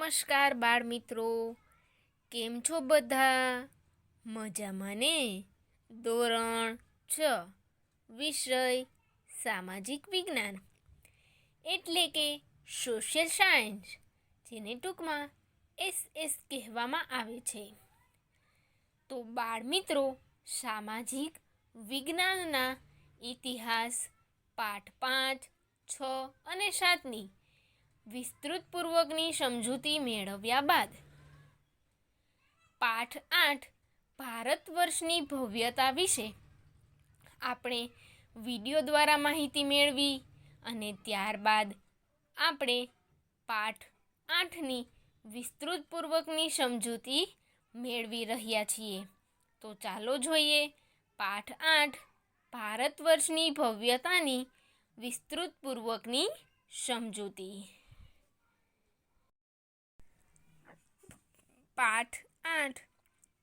નમસ્કાર બાળ મિત્રો, કેમ છો બધા? મજામાં ને? ધોરણ 6 વિષય સામાજિક વિજ્ઞાન એટલે કે સોશિયલ સાયન્સ, જેને ટૂંકમાં SS કહેવામાં આવે છે. તો બાળ મિત્રો, સામાજિક વિજ્ઞાનના ઇતિહાસ પાઠ 5, 6 અને 7ની વિસ્તૃતપૂર્વકની સમજૂતી મેળવ્યા બાદ પાઠ 8 ભારત વર્ષની ભવ્યતા વિશે આપણે વિડીયો દ્વારા માહિતી મેળવી અને ત્યારબાદ આપણે પાઠ 8ની વિસ્તૃતપૂર્વકની સમજૂતી મેળવી રહ્યા છીએ. તો ચાલો જોઈએ પાઠ 8 ભારત વર્ષની ભવ્યતાની વિસ્તૃતપૂર્વકની સમજૂતી. પાઠ 8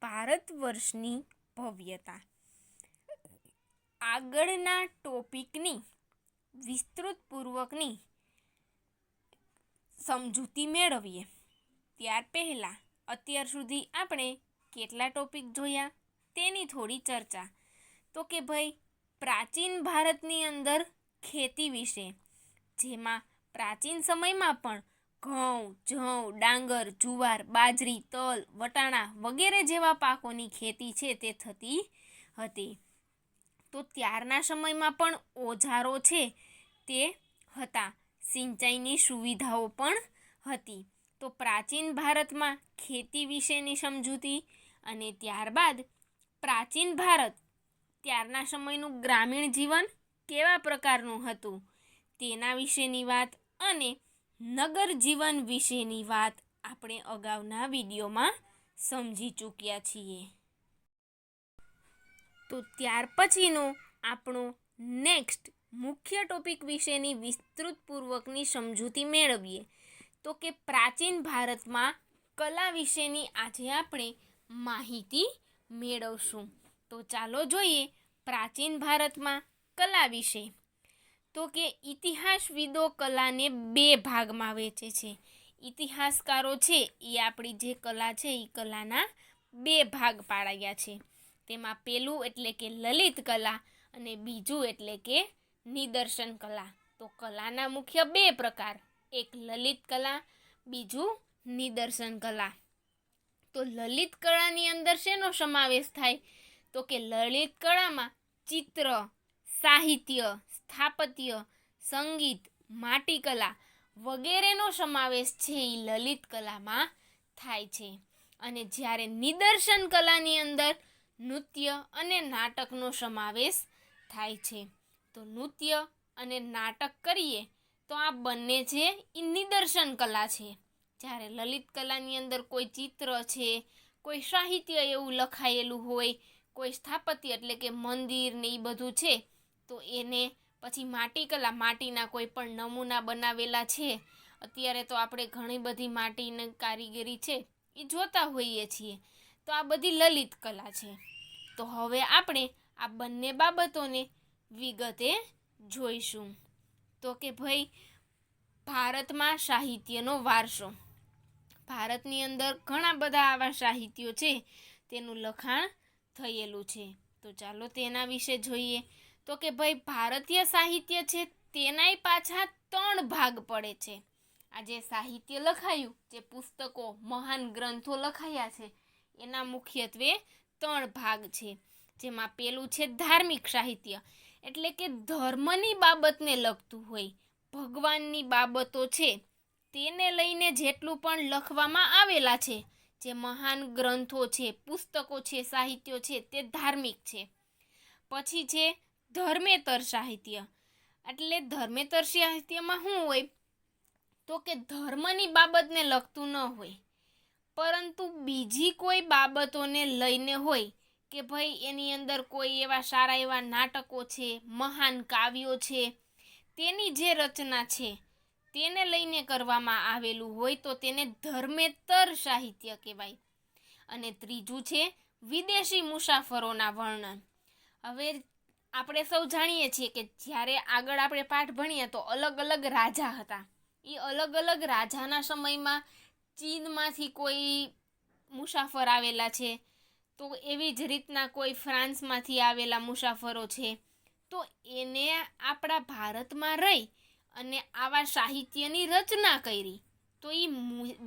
ભારત વર્ષની ભવ્યતા. આગળના ટોપિકની વિસ્તૃતપૂર્વકની સમજૂતી મેળવીએ ત્યાર પહેલાં અત્યાર સુધી આપણે કેટલા ટોપિક જોયા તેની થોડી ચર્ચા. તો કે ભાઈ, પ્રાચીન ભારતની અંદર ખેતી વિશે, જેમાં પ્રાચીન સમયમાં પણ ઘઉં, જવ, ડાંગર, જુવાર, બાજરી, તલ, વટાણા વગેરે જેવા પાકોની ખેતી છે તે થતી હતી. તો ત્યારના સમયમાં પણ ઓજારો છે તે હતા, સિંચાઈની સુવિધાઓ પણ હતી. તો પ્રાચીન ભારતમાં ખેતી વિશેની સમજૂતી અને ત્યારબાદ પ્રાચીન ભારત ત્યારના સમયનું ગ્રામીણ જીવન કેવા પ્રકારનું હતું તેના વિશેની વાત અને નગર જીવન વિશેની વાત આપણે અગાઉના વિડીયોમાં સમજી ચૂક્યા છીએ. તો ત્યાર પછીનો આપણો નેક્સ્ટ મુખ્ય ટોપિક વિશેની વિસ્તૃતપૂર્વકની સમજૂતી મેળવીએ. તો કે પ્રાચીન ભારતમાં કલા વિશેની આજે આપણે માહિતી મેળવશું. તો ચાલો જોઈએ પ્રાચીન ભારતમાં કલા વિશે. તો કે ઇતિહાસવિદો કલાને 2 ભાગમાં વહેંચે છે. ઇતિહાસકારો છે એ આપણી જે કલા છે એ કલાના 2 ભાગ પાડ્યા છે. તેમાં પહેલું એટલે કે લલિત કલા અને બીજું એટલે કે નિદર્શન કલા. તો કલાના મુખ્ય 2 પ્રકાર, એક લલિત કલા, બીજું નિદર્શન કલા. તો લલિત કળાની અંદર શેનો સમાવેશ થાય? તો કે લલિત કળામાં ચિત્ર, સાહિત્ય, સ્થાપત્ય, સંગીત, માટીકલા વગેરેનો સમાવેશ છે એ લલિત કલામાં થાય છે. અને જ્યારે નિદર્શન કલાની અંદર નૃત્ય અને નાટકનો સમાવેશ થાય છે. તો નૃત્ય અને નાટક કરીએ તો આ બંને છે એ નિદર્શન કલા છે. જ્યારે લલિત કલાની અંદર કોઈ ચિત્ર છે, કોઈ સાહિત્ય એવું લખાયેલું હોય, કોઈ સ્થાપત્ય એટલે કે મંદિર ને એ બધું છે, તો એને પછી માટીકલા, માટીના કોઈ પણ નમૂના બનાવેલા છે. અત્યારે તો આપણે ઘણી બધી માટીની કારીગરી છે એ જોતા હોઈએ છીએ. તો આ બધી લલિત કલા છે. તો હવે આપણે આ બંને બાબતોને વિગતે જોઈશું. તો કે ભાઈ, ભારતમાં સાહિત્યનો વારસો. ભારતની અંદર ઘણા બધા આવા સાહિત્યો છે તેનું લખાણ થયેલું છે. તો ચાલો તેના વિશે જોઈએ. તો કે ભાઈ, ભારતીય સાહિત્ય છે તેનાય પાછા 3 ભાગ પડે છે. આ જે સાહિત્ય લખાયું, જે પુસ્તકો, મહાન ગ્રંથો લખાયા છે, એના મુખ્યત્વે 3 ભાગ છે. જેમાં પહેલું છે ધાર્મિક સાહિત્ય, એટલે કે ધર્મની બાબતને લગતું હોય, ભગવાનની બાબતો છે તેને લઈને જેટલું પણ લખવામાં આવેલા છે, જે મહાન ગ્રંથો છે, પુસ્તકો છે, સાહિત્યો છે, તે ધાર્મિક છે. પછી છે ધર્મેતર સાહિત્ય. એટલે ધર્મેતર સાહિત્યમાં શું હોય? તો કે ધર્મની બાબતને લગતું ન હોય, પરંતુ બીજી કોઈ બાબતોને લઈને હોય કે ભાઈ એની અંદર કોઈ એવા સારા એવા નાટકો છે, મહાન કાવ્યો છે, તેની જે રચના છે તેને લઈને કરવામાં આવેલું હોય તો તેને ધર્મેતર સાહિત્ય કહેવાય. અને ત્રીજું છે વિદેશી મુસાફરોના વર્ણન. હવે આપણે સૌ જાણીએ છીએ કે જ્યારે આગળ આપણે પાઠ ભણીએ તો અલગ અલગ રાજા હતા. એ અલગ અલગ રાજાના સમયમાં ચીનમાંથી કોઈ મુસાફર આવેલા છે, તો એવી જ રીતના કોઈ ફ્રાન્સમાંથી આવેલા મુસાફરો છે, તો એને આપણા ભારતમાં રહી અને આવા સાહિત્યની રચના કરી, તો એ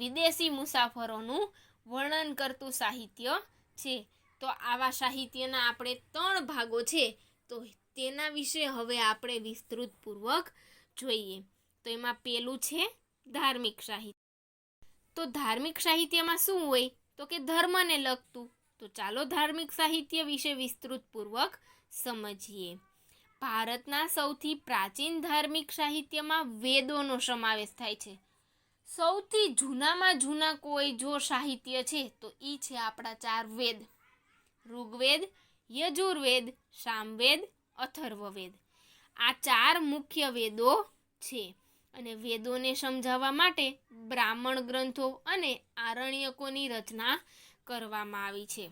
વિદેશી મુસાફરોનું વર્ણન કરતું સાહિત્ય છે. તો આવા સાહિત્યના આપણે 3 ભાગો છે, તો તેના વિશે હવે આપણે વિસ્તૃતપૂર્વક જોઈએ. તો એમાં પહેલું છે ધાર્મિક સાહિત્ય. તો ધાર્મિક સાહિત્યમાં શું હોય? તો કે ધર્મને લગતું. તો ચાલો ધાર્મિક સાહિત્ય વિશે વિસ્તૃતપૂર્વક સમજીએ. ભારતના સૌથી પ્રાચીન ધાર્મિક સાહિત્યમાં વેદોનો સમાવેશ થાય છે. સૌથી જૂનામાં જૂના કોઈ જો સાહિત્ય છે તો એ છે આપણા 4 વેદ: ઋગ્વેદ, યજુર્વેદ, સામવેદ, અથર્વવેદ. આ 4 મુખ્ય વેદો છે. અને વેદોને સમજાવવા માટે બ્રાહ્મણ ગ્રંથો અને આરણ્યકોની રચના કરવામાં આવી છે.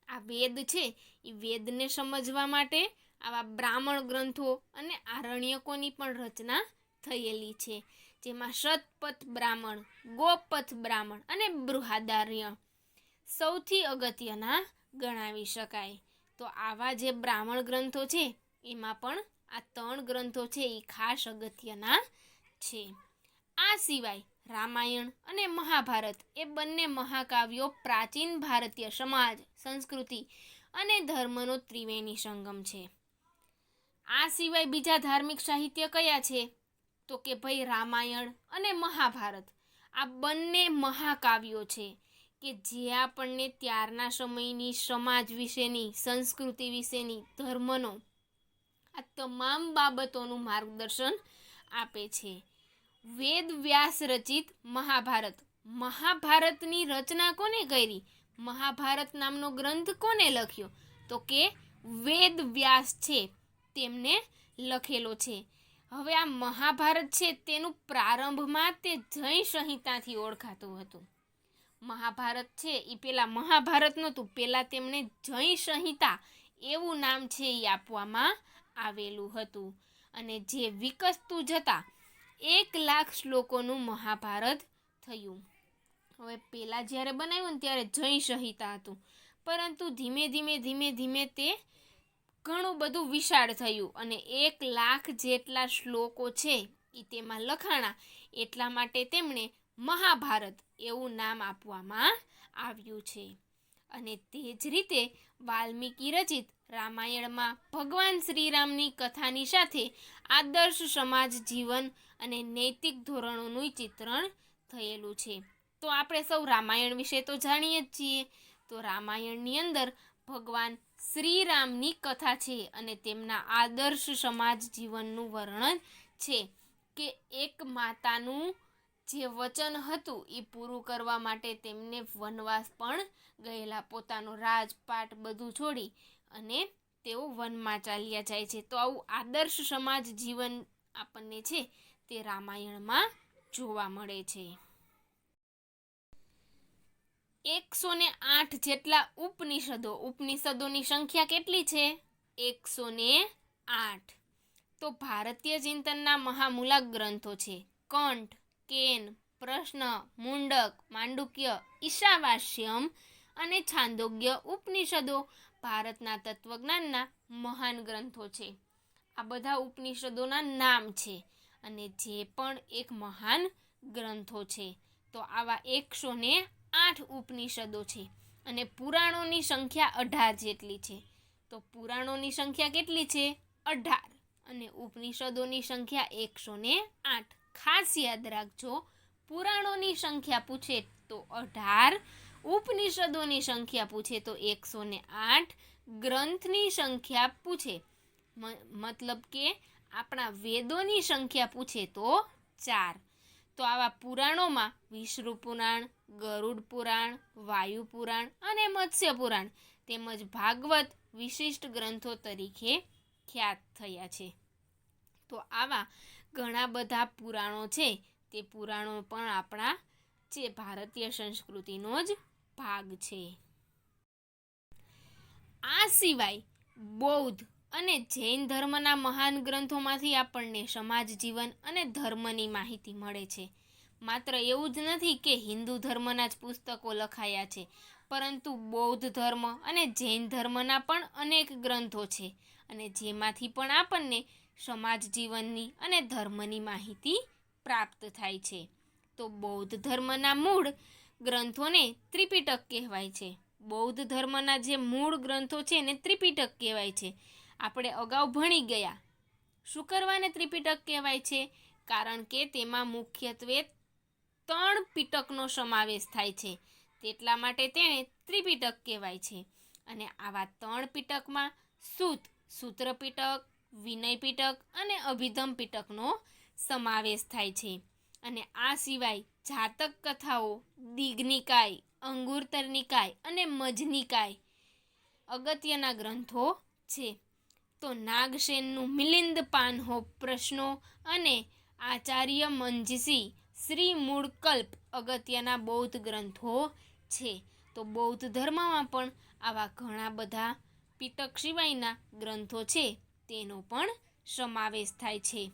આ વેદ છે એ વેદને સમજવા માટે આવા બ્રાહ્મણ ગ્રંથો અને આરણ્યકોની પણ રચના થયેલી છે, જેમાં શતપથ બ્રાહ્મણ, ગોપથ બ્રાહ્મણ અને બૃહદારણ્ય સૌથી અગત્યના ગણાવી શકાય. તો આવા જે બ્રાહ્મણ ગ્રંથો છે એમાં પણ આ 3 ગ્રંથો છે એ ખાસ અગત્યના છે. આ સિવાય રામાયણ અને મહાભારત એ બંને મહાકાવ્યો પ્રાચીન ભારતીય સમાજ, સંસ્કૃતિ અને ધર્મનો ત્રિવેણી સંગમ છે. આ સિવાય બીજા ધાર્મિક સાહિત્ય કયા છે? તો કે ભાઈ રામાયણ અને મહાભારત આ બંને મહાકાવ્યો છે કે જે આપણને ત્યારના સમયની સમાજ વિશેની, સંસ્કૃતિ વિશેની, ધર્મનો આ તમામ બાબતોનું માર્ગદર્શન આપે છે. વેદ વ્યાસ રચિત મહાભારત. મહાભારતની રચના કોને કરી? મહાભારત નામનો ગ્રંથ કોને લખ્યો? તો કે વેદ વ્યાસ છે તેમને લખેલો છે. હવે આ મહાભારત છે તેનું પ્રારંભમાં તે જય સંહિતાથી ઓળખાતું હતું. મહાભારત છે એ પહેલાં મહાભારત નહોતું, પહેલાં તેમને જય સંહિતા એવું નામ છે એ આપવામાં આવેલું હતું. અને જે વિકસતું જતાં 1,00,000 શ્લોકોનું મહાભારત થયું. હવે પહેલાં જ્યારે બનાવ્યું ને ત્યારે જય સંહિતા હતું, પરંતુ ધીમે ધીમે તે ઘણું બધું વિશાળ થયું અને 1,00,000 જેટલા શ્લોકો છે એ તેમાં લખાણા, એટલા માટે તેમણે મહાભારત એવું નામ આપવામાં આવ્યું છે. અને તે જ રીતે વાલ્મીકી રચિત રામાયણમાં ભગવાન શ્રીરામની કથાની સાથે આદર્શ સમાજ જીવન અને નૈતિક ધોરણોનું ચિત્રણ થયેલું છે. તો આપણે સૌ રામાયણ વિશે તો જાણીએ જ છીએ. તો રામાયણની અંદર ભગવાન શ્રીરામની કથા છે અને તેમના આદર્શ સમાજ જીવનનું વર્ણન છે કે એક માતાનું જે વચન હતું એ પૂરું કરવા માટે તેમને વનવાસ પણ ગયેલા, પોતાનો રાજપાટ બધું છોડી અને તેઓ વનમાં ચાલ્યા જાય છે. તો આવું આદર્શ સમાજ જીવન આપણને છે તે રામાયણમાં જોવા મળે છે. 108 જેટલા ઉપનિષદો. ઉપનિષદોની સંખ્યા કેટલી છે? 108. તો ભારતીય ચિંતનના મહામૂલક ગ્રંથો છે કંઠ, કેન, પ્રશ્ન, મુંડક, માંડુક્ય, ઈશાવાસ્યમ અને છાંદોગ્ય ઉપનિષદો ભારતના તત્વજ્ઞાનના મહાન ગ્રંથો છે. આ બધા ઉપનિષદોના નામ છે અને જે પણ એક મહાન ગ્રંથો છે. તો આવા 108 ઉપનિષદો છે અને પુરાણોની સંખ્યા 18 જેટલી છે. તો પુરાણોની સંખ્યા કેટલી છે? 18 અને ઉપનિષદોની સંખ્યા 108. ખાસ યાદ રાખજો, પુરાણોની સંખ્યા પૂછે તો 18, ઉપનિષદોની સંખ્યા પૂછે તો 108, ગ્રંથની સંખ્યા પૂછે મતલબ કે આપણા વેદોની સંખ્યા પૂછે તો 4. તો આવા પુરાણોમાં વિષ્ણુ પુરાણ, ગરુડ પુરાણ, વાયુ પુરાણ અને મત્સ્ય પુરાણ તેમજ ભાગવત વિશિષ્ટ ગ્રંથો તરીકે ખ્યાત થયા છે. તો આવા ઘણા બધા પુરાણો છે, તે પુરાણો પણ આપણા જે ભારતીય સંસ્કૃતિનો જ ભાગ છે. આ સિવાય બૌદ્ધ અને જૈન ધર્મના મહાન ગ્રંથોમાંથી આપણને સમાજ જીવન અને ધર્મની માહિતી મળે છે. માત્ર એવું જ નથી કે હિન્દુ ધર્મના જ પુસ્તકો લખાયા છે, પરંતુ બૌદ્ધ ધર્મ અને જૈન ધર્મના પણ અનેક ગ્રંથો છે, અને જેમાંથી પણ આપણને સમાજ જીવનની અને ધર્મની માહિતી પ્રાપ્ત થાય છે. તો બૌદ્ધ ધર્મના મૂળ ગ્રંથોને ત્રિપિટક કહેવાય છે. બૌદ્ધ ધર્મના જે મૂળ ગ્રંથો છે એને ત્રિપિટક કહેવાય છે. આપણે અગાઉ ભણી ગયા. શું કરવાને ત્રિપિટક કહેવાય છે? કારણ કે તેમાં મુખ્યત્વે 3 પિટકનો સમાવેશ થાય છે, તેટલા માટે તેને ત્રિપિટક કહેવાય છે. અને આવા 3 પિટકમાં સૂત્ર પિટક, વિનય પિટક અને અભિધમ પિટકનો સમાવેશ થાય છે. અને આ સિવાય જાતક કથાઓ, દીઘનિકાય, અંગુત્તર નિકાય અને મજ્જિનિકાય અગત્યના ગ્રંથો છે. તો નાગસેનનું મિલિંદ પાનહો પ્રશ્નો અને આચાર્ય મંજીસી શ્રી મૂળકલ્પ અગત્યના બૌદ્ધ ગ્રંથો છે. તો બૌદ્ધ ધર્મમાં પણ આવા ઘણા બધા પિટક સિવાયના ગ્રંથો છે, તેનો પણ સમાવેશ થાય છે.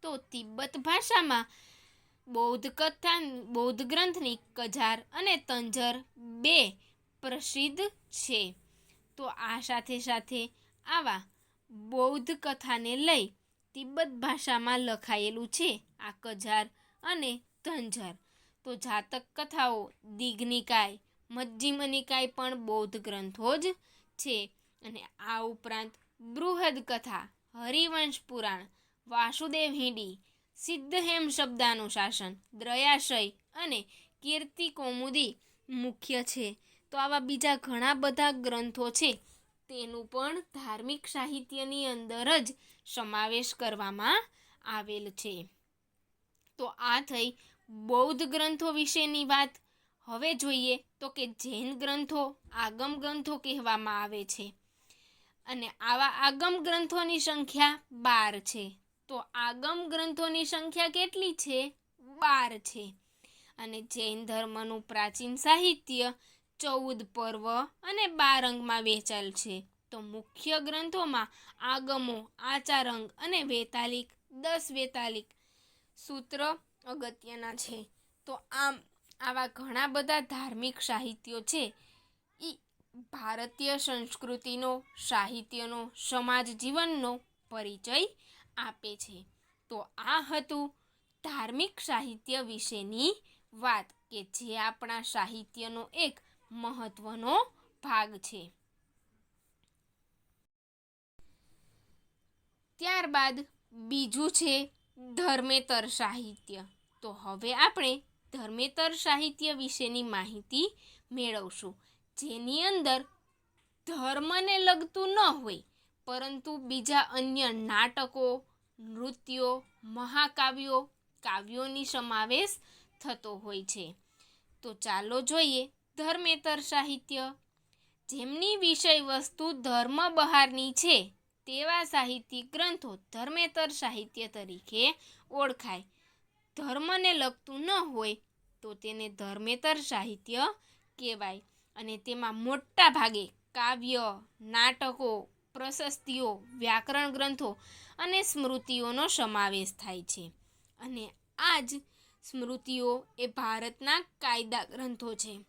તો તિબ્બત ભાષામાં બૌદ્ધ ગ્રંથની કજાર અને તંજર 2 પ્રસિદ્ધ છે. તો આ સાથે સાથે આવા બૌદ્ધ કથાને લઈ તિબ્બત ભાષામાં લખાયેલું છે આ કજાર અને તંજર. તો જાતક કથાઓ, દીઘનિકાય, મજ્જિમ નિકાય પણ બૌદ્ધ ગ્રંથો જ છે. અને આ ઉપરાંત બૃહદ કથા, હરિવંશ પુરાણ, વાસુદેવ હિંડી, સિદ્ધહેમ શબ્દાનુશાસન, દ્રયાશય અને કીર્તિ કૌમુદી મુખ્ય છે. તો આવા બીજા ઘણા બધા ગ્રંથો છે, તેનું પણ ધાર્મિક સાહિત્યની અંદર જ સમાવેશ કરવામાં આવેલ છે. તો આ થઈ બૌદ્ધ ગ્રંથો વિશેની વાત. હવે જોઈએ તો કે જૈન ગ્રંથો આગમ ગ્રંથો કહેવામાં આવે છે, અને આવા આગમ ગ્રંથોની સંખ્યા 12 છે. તો આગમ ગ્રંથોની સંખ્યા કેટલી છે? 12 છે. અને જૈન ધર્મનું પ્રાચીન સાહિત્ય 14 પર્વ અને 12 અંગમાં વહેંચાયેલ છે. તો મુખ્ય ગ્રંથોમાં આગમો, આચારંગ અને વેતાલિક 10 વેતાલિક સૂત્ર અગત્યના છે. તો આવા ઘણા બધા ધાર્મિક સાહિત્યો છે, એ ભારતીય સંસ્કૃતિનો, સાહિત્યનો, સમાજ જીવનનો પરિચય આપે છે. તો આ હતું ધાર્મિક સાહિત્ય વિશેની વાત, કે જે આપણા સાહિત્યનો એક મહત્વનો ભાગ છે. ત્યારબાદ બીજું છે ધર્મેતર સાહિત્ય. તો હવે આપણે ધર્મેતર સાહિત્ય વિશેની માહિતી મેળવશું, જેની અંદર ધર્મને લગતું ન હોય, પરંતુ બીજા અન્ય નાટકો, નૃત્યો, મહાકાવ્યો, કાવ્યોની સમાવેશ થતો હોય છે. તો ચાલો જોઈએ ધર્મેતર સાહિત્ય. જેમની વિષય વસ્તુ ધર્મ બહારની છે, તેવા સાહિત્યિક ગ્રંથો ધર્મેતર સાહિત્ય તરીકે ઓળખાય. ધર્મને લગતું ન હોય તો તેને ધર્મેતર સાહિત્ય કહેવાય. અને તેમાં મોટા ભાગે કાવ્ય, નાટકો, પ્રશસ્તિઓ, વ્યાકરણ ગ્રંથો અને સ્મૃતિઓનો સમાવેશ થાય છે. અને આ જ સ્મૃતિઓ એ ભારતના કાયદા ગ્રંથો છે,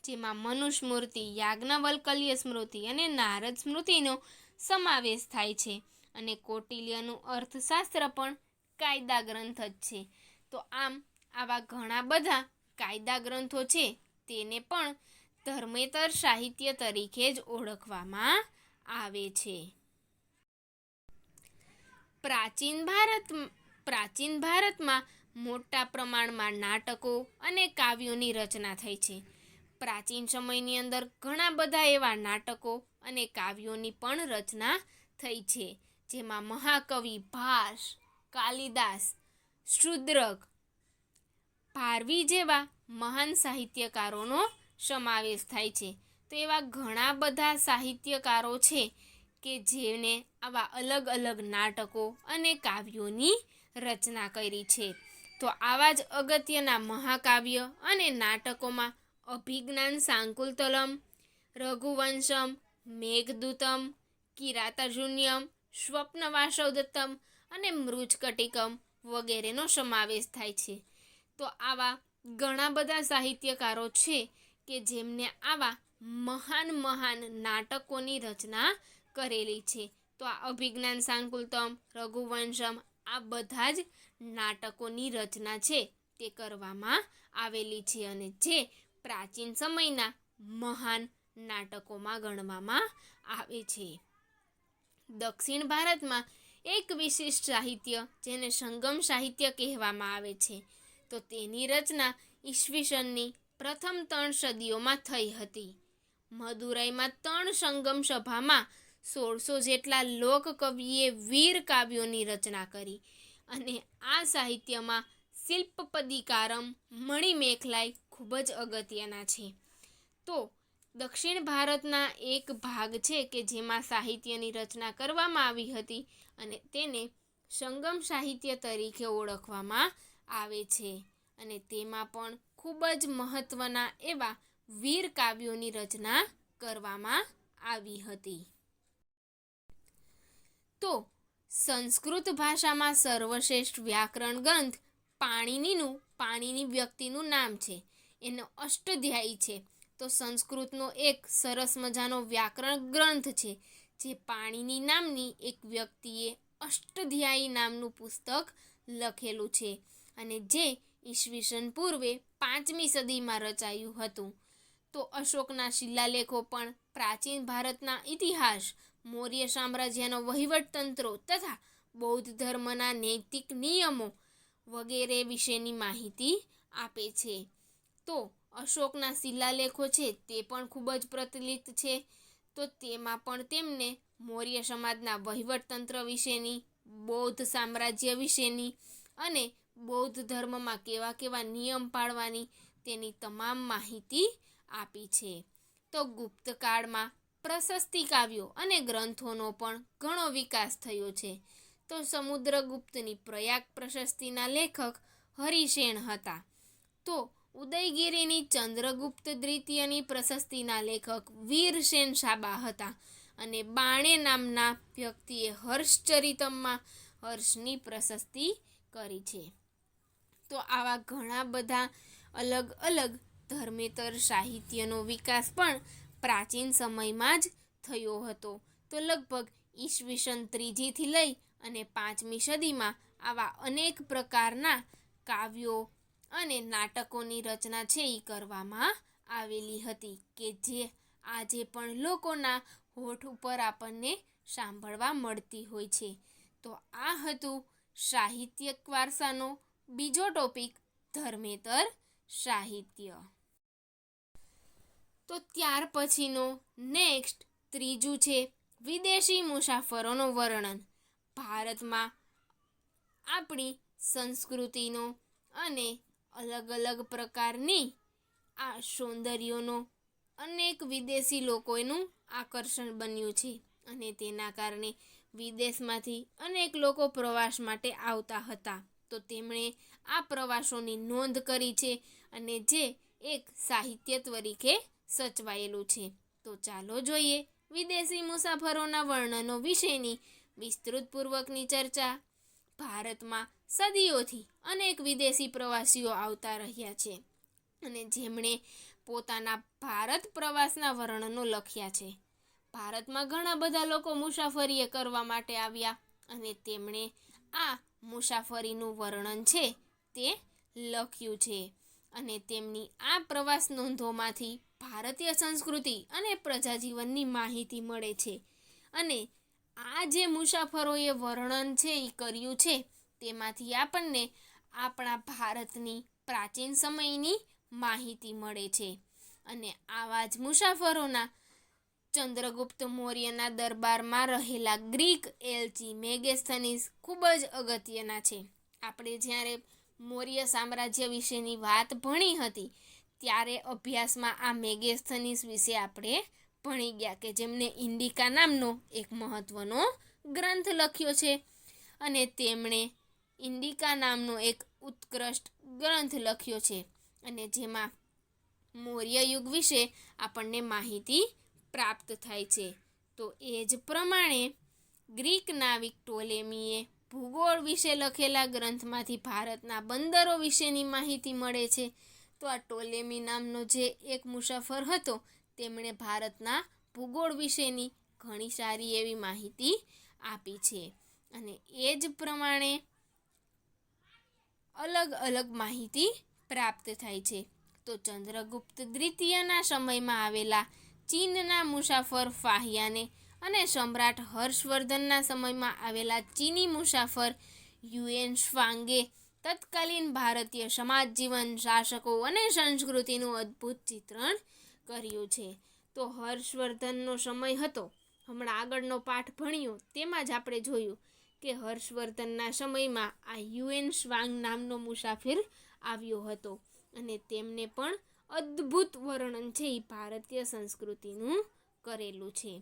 જેમાં મનુસ્મૃતિ, યાજ્ઞવલ્ક્ય સ્મૃતિ અને નારદ સ્મૃતિનો સમાવેશ થાય છે. અને કૌટિલ્યનું અર્થશાસ્ત્ર પણ કાયદા ગ્રંથ જ છે. તો આમ આવા ઘણા બધા કાયદા ગ્રંથો છે, તેને પણ ધર્મેતર સાહિત્ય તરીકે જ ઓળખવામાં આવે છે. પ્રાચીન ભારતમાં મોટા પ્રમાણમાં નાટકો અને કાવ્યોની રચના થઈ છે. પ્રાચીન સમયની અંદર ઘણા બધા એવા નાટકો અને કાવ્યોની પણ રચના થઈ છે, જેમાં મહાકવિ ભાસ, કાલિદાસ, શૂદ્રક, ભારવી જેવા મહાન સાહિત્યકારોનો સમાવેશ થાય છે. તો એવા ઘણા બધા સાહિત્યકારો છે કે જેને આવા અલગ અલગ નાટકો અને કાવ્યોની રચના કરી છે. તો આવા જ અગત્યના મહાકાવ્ય અને નાટકોમાં અભિજ્ઞાન શાકુંતલમ, રઘુવંશમ, મેઘદૂતમ, કિરાતાર્જુનીયમ, સ્વપ્નવાસવદત્તમ અને મૃચ્છકટિકમ વગેરેનો સમાવેશ થાય છે. તો આવા ઘણા બધા સાહિત્યકારો છે કે જેમને આવા મહાન મહાન નાટકોની રચના કરેલી છે. તો આ અભિજ્ઞાન શાકુંતલમ, રઘુવંશમ, આ બધા જ નાટકોની રચના છે તે કરવામાં આવેલી છે અને જે પ્રાચીન સમયના મહાન નાટકોમાં ગણવામાં આવે છે. દક્ષિણ ભારતમાં એક વિશિષ્ટ સાહિત્ય જેને સંગમ સાહિત્ય કહેવામાં આવે છે, તો તેની રચના ઈસવીસનની પ્રથમ 3 સદીઓમાં થઈ હતી. મદુરાઈમાં 3 સંગમ સભામાં 1600 જેટલા લોકકવિએ વીર કાવ્યોની રચના કરી અને આ સાહિત્યમાં શિલ્પપદીકારમ, મણિમેખલાઈ ખૂબ જ અગત્યના છે. તો દક્ષિણ ભારતના એક ભાગ છે કે જેમાં સાહિત્યની રચના કરવામાં આવી હતી અને તેને સંગમ સાહિત્ય તરીકે ઓળખવામાં આવે છે અને તેમાં પણ ખૂબ જ મહત્ત્વના એવા વીર કાવ્યોની રચના કરવામાં આવી હતી. તો સંસ્કૃત ભાષામાં સર્વશ્રેષ્ઠ વ્યાકરણ ગ્રંથ પાણિની વ્યક્તિનું નામ છે, એનો અષ્ટાધ્યાયી છે. તો સંસ્કૃતનો એક સરસ મજાનો વ્યાકરણ ગ્રંથ છે જે પાણિની નામની એક વ્યક્તિએ અષ્ટાધ્યાયી નામનું પુસ્તક લખેલું છે અને જે ઈસવીસન પૂર્વે 5મી સદીમાં રચાયું હતું. તો અશોકના શિલાલેખો પણ પ્રાચીન ભારતના ઇતિહાસ, મૌર્ય સામ્રાજ્યનો વહીવટતંત્રો તથા બૌદ્ધ ધર્મના નૈતિક નિયમો વગેરે વિશેની માહિતી આપે છે. તો અશોકના શિલાલેખો છે તે પણ ખૂબ જ પ્રચલિત છે. તો તેમાં પણ તેમને મૌર્ય સમાજના વહીવટતંત્ર વિશેની, બૌદ્ધ સામ્રાજ્ય વિશેની અને બૌદ્ધ ધર્મમાં કેવા કેવા નિયમ પાળવાની તેની તમામ માહિતી આપી છે. તો ગુપ્ત કાળમાં પ્રશસ્તિ કાવ્યો અને ગ્રંથોનો પણ ઘણો વિકાસ થયો છે. તો સમુદ્રગુપ્તની પ્રયાગ પ્રશસ્તિના લેખક હરિસેન હતા. તો ઉદયગીરીની ચંદ્રગુપ્ત દ્વિતીયની પ્રશસ્તિના લેખક વીરસેન સાબા હતા અને બાણે નામના વ્યક્તિએ હર્ષચરિતમમાં હર્ષની પ્રશસ્તિ કરી છે. તો આવા ઘણા બધા અલગ અલગ ધર્મેતર સાહિત્યનો વિકાસ પણ પ્રાચીન સમયમાં જ થયો હતો. તો લગભગ ઈસવીસન 3થી લઈ અને 5મી સદીમાં આવા અનેક પ્રકારના કાવ્યો અને નાટકોની રચના છે એ કરવામાં આવેલી હતી કે જે આજે પણ લોકોના હોઠ ઉપર આપણને સાંભળવા મળતી હોય છે. તો આ હતું સાહિત્યિક વારસાનો બીજો ટોપિક, ધર્મેતર સાહિત્ય. તો ત્યાર પછીનો નેક્સ્ટ ત્રીજું છે વિદેશી મુસાફરોનું વર્ણન. ભારતમાં આપણી સંસ્કૃતિનો અને અલગ અલગ પ્રકારની આ સૌંદર્યનો અનેક વિદેશી લોકોનું આકર્ષણ બન્યું છે અને તેના કારણે વિદેશમાંથી અનેક લોકો પ્રવાસ માટે આવતા હતા. તો તેમણે આ પ્રવાસોની નોંધ કરી છે અને જે એક સાહિત્ય તરીકે સચવાયેલું છે. તો ચાલો જોઈએ વિદેશી મુસાફરોના વર્ણનો વિશેની વિસ્તૃતપૂર્વકની ચર્ચા. ભારતમાં સદીઓથી અનેક વિદેશી પ્રવાસીઓ આવતા રહ્યા છે અને જેમણે પોતાના ભારત પ્રવાસના વર્ણનો લખ્યા છે. ભારતમાં ઘણા બધા લોકો મુસાફરીએ કરવા માટે આવ્યા અને તેમણે આ મુસાફરીનું વર્ણન છે તે લખ્યું છે અને તેમની આ પ્રવાસ નોંધોમાંથી ભારતીય સંસ્કૃતિ અને પ્રજાજીવનની માહિતી મળે છે અને આ જે મુસાફરોએ વર્ણન છે એ કર્યું છે તેમાંથી આપણને આપણા ભારતની પ્રાચીન સમયની માહિતી મળે છે અને આવા જ મુસાફરોના ચંદ્રગુપ્ત મૌર્યના દરબારમાં રહેલા ગ્રીક એલચી મેગેસ્થનીસ ખૂબ જ અગત્યના છે. આપણે જ્યારે મૌર્ય સામ્રાજ્ય વિશેની વાત ભણી હતી ત્યારે અભ્યાસમાં આ મેગેસ્થનીસ વિશે આપણે ભણી ગયા કે જેમને ઇન્ડિકા નામનો એક મહત્ત્વનો ગ્રંથ લખ્યો છે અને તેમણે ઇન્ડિકા નામનો એક ઉત્કૃષ્ટ ગ્રંથ લખ્યો છે અને જેમાં મૌર્ય યુગ વિશે આપણને માહિતી પ્રાપ્ત થાય છે. તો એ જ પ્રમાણે ગ્રીક નાવિક ટોલેમીએ ભૂગોળ વિશે લખેલા ગ્રંથમાંથી ભારતના બંદરો વિશેની માહિતી મળે છે. તો આ ટોલેમી નામનો જે એક મુસાફર હતો તેમણે ભારતના ભૂગોળ વિશેની ઘણી સારી એવી માહિતી આપી છે. અને એ જ પ્રમાણે અલગ અલગ માહિતી પ્રાપ્ત થાય છે. તો ચંદ્રગુપ્ત દ્વિતીયના સમયમાં આવેલા ચીનના મુસાફર ફાહિયાને અને સમ્રાટ હર્ષવર્ધનના સમયમાં આવેલા ચીની મુસાફર યુએન શ્વાંગે તત્કાલીન ભારતીય સમાજ જીવન, શાસકો અને સંસ્કૃતિનું અદ્ભુત ચિત્રણ કર્યું છે. તો હર્ષવર્ધનનો સમય હતો, હમણાં આગળનો પાઠ ભણ્યો તેમાં જ આપણે જોયું કે હર્ષવર્ધનના સમયમાં આ યુએન શ્વાંગ નામનો મુસાફિર આવ્યો હતો અને તેમને પણ અદ્ભુત વર્ણન છે એ ભારતીય સંસ્કૃતિનું કરેલું છે.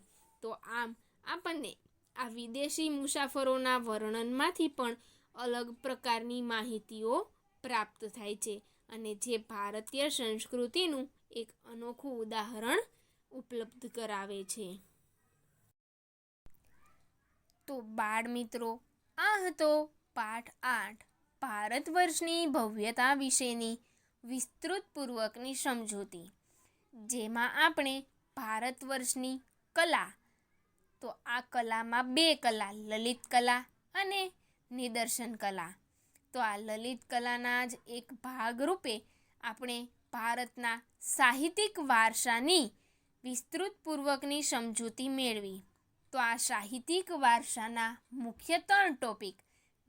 તો આમ આપણને આ વિદેશી મુસાફરોના વર્ણનમાંથી પણ અલગ પ્રકારની માહિતીઓ પ્રાપ્ત થાય છે અને જે ભારતીય સંસ્કૃતિનું એક અનોખું ઉદાહરણ ઉપલબ્ધ કરાવે છે. તો બાળ મિત્રો, આ હતો પાઠ 8 ભારત વર્ષની ભવ્યતા વિશેની વિસ્તૃતપૂર્વકની સમજૂતી, જેમાં આપણે ભારત વર્ષની કલા, તો આ કલામાં 2 કલા, લલિત કલા અને નિદર્શન કલા. તો આ લલિત કલાના જ એક ભાગરૂપે આપણે ભારતના સાહિત્યિક વારસાની વિસ્તૃતપૂર્વકની સમજૂતી મેળવી. તો આ સાહિત્યિક વારસાના મુખ્ય 3 ટોપિક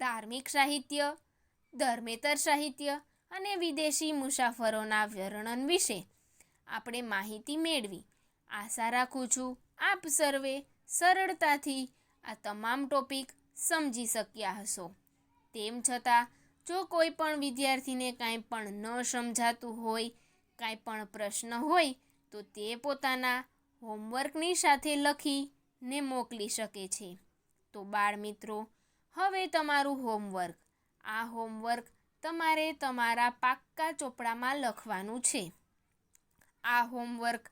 ધાર્મિક સાહિત્ય, ધર્મેતર સાહિત્ય અને વિદેશી મુસાફરોના વર્ણન વિશે આપણે માહિતી મેળવી. આશા રાખું છું આપ સર્વે સરળતાથી આ તમામ ટોપિક સમજી શક્યા હશો. તેમ છતાં જો કોઈ પણ વિદ્યાર્થીને કાંઈ પણ ન સમજાતું હોય, કાંઈ પણ પ્રશ્ન હોય તો તે પોતાના હોમવર્કની સાથે લખીને મોકલી શકે છે. તો બાળ મિત્રો, હવે તમારું હોમવર્ક, આ હોમવર્ક તમારે તમારા પાક્કા ચોપડામાં લખવાનું છે. આ હોમવર્ક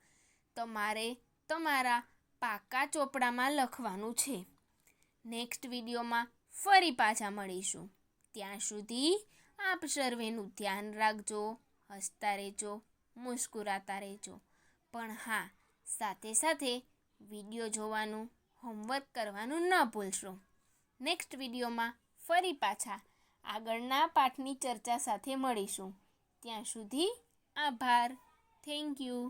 તમારે તમારા પાક્કા ચોપડામાં લખવાનું છે. નેક્સ્ટ વિડીયોમાં ફરી પાછા મળીશું. ત્યાં સુધી આપ સર્વેનું ધ્યાન રાખજો, હસતા રહેજો, મુસ્કુરાતા રહેજો. પણ હા, સાથે સાથે વિડીયો જોવાનું, હોમવર્ક કરવાનું ન ભૂલશો. નેક્સ્ટ વિડીયોમાં ફરી પાછા આગળના પાઠની ચર્ચા સાથે મળીશું. ત્યાં સુધી આભાર. Thank you.